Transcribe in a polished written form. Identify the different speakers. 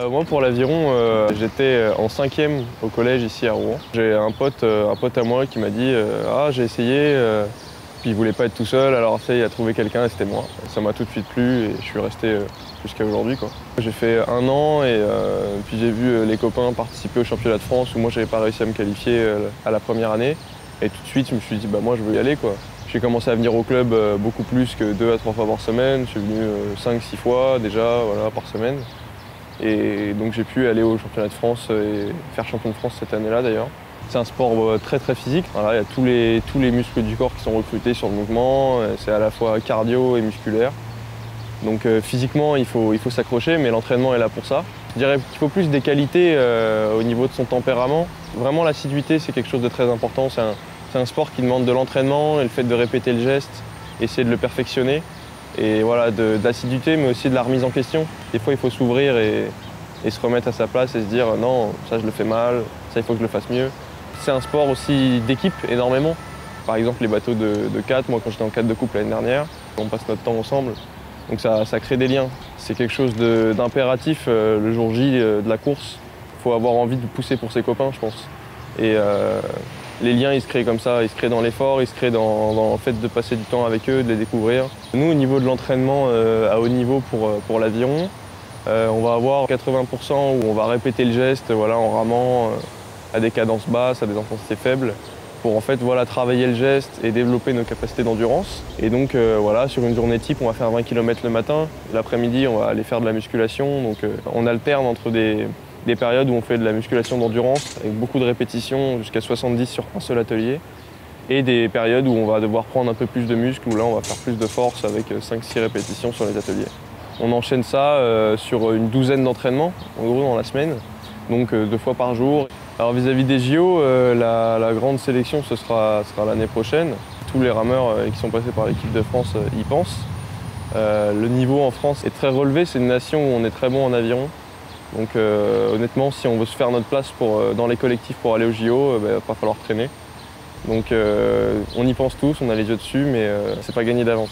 Speaker 1: Moi pour l'aviron, j'étais en 5e au collège ici à Rouen. J'ai un pote à moi qui m'a dit ah j'ai essayé, puis il voulait pas être tout seul, alors il a trouvé quelqu'un et c'était moi. Ça m'a tout de suite plu et je suis resté jusqu'à aujourd'hui. J'ai fait 1 an et puis j'ai vu les copains participer au championnat de France où moi j'avais pas réussi à me qualifier à la première année. Et tout de suite je me suis dit bah moi je veux y aller quoi. J'ai commencé à venir au club beaucoup plus que 2 à 3 fois par semaine. Je suis venu 5-6 fois déjà voilà, par semaine. Et donc j'ai pu aller au championnat de France et faire champion de France cette année-là d'ailleurs. C'est un sport très très physique. Voilà, il y a tous les muscles du corps qui sont recrutés sur le mouvement. C'est à la fois cardio et musculaire. Donc physiquement il faut s'accrocher, mais l'entraînement est là pour ça. Je dirais qu'il faut plus des qualités au niveau de son tempérament. Vraiment l'assiduité c'est quelque chose de très important. C'est un sport qui demande de l'entraînement et le fait de répéter le geste, essayer de le perfectionner. Et voilà, de l'assiduité, mais aussi de la remise en question. Des fois, il faut s'ouvrir et se remettre à sa place et se dire non, ça je le fais mal, ça il faut que je le fasse mieux. C'est un sport aussi d'équipe énormément. Par exemple, les bateaux de 4, moi quand j'étais en 4 de couple l'année dernière, on passe notre temps ensemble. Donc ça crée des liens. C'est quelque chose d'impératif le jour J de la course. Il faut avoir envie de pousser pour ses copains, je pense. Et les liens, ils se créent comme ça, ils se créent dans l'effort, ils se créent dans le fait de passer du temps avec eux, de les découvrir. Nous, au niveau de l'entraînement à haut niveau pour l'aviron, on va avoir 80% où on va répéter le geste voilà, en ramant à des cadences basses, à des intensités faibles, pour en fait voilà, travailler le geste et développer nos capacités d'endurance. Et donc voilà, sur une journée type, on va faire 20 km le matin. L'après-midi, on va aller faire de la musculation. Donc on alterne entre des périodes où on fait de la musculation d'endurance avec beaucoup de répétitions, jusqu'à 70 sur un seul atelier, et des périodes où on va devoir prendre un peu plus de muscles, où là on va faire plus de force avec 5-6 répétitions sur les ateliers. On enchaîne ça sur une douzaine d'entraînements, en gros dans la semaine, donc 2 fois par jour. Alors vis-à-vis des JO, la grande sélection ce sera l'année prochaine. Tous les rameurs qui sont passés par l'équipe de France y pensent. Le niveau en France est très relevé, c'est une nation où on est très bon en aviron. Donc honnêtement, si on veut se faire notre place dans les collectifs pour aller aux JO, il va pas falloir traîner. Donc on y pense tous, on a les yeux dessus, mais c'est pas gagné d'avance.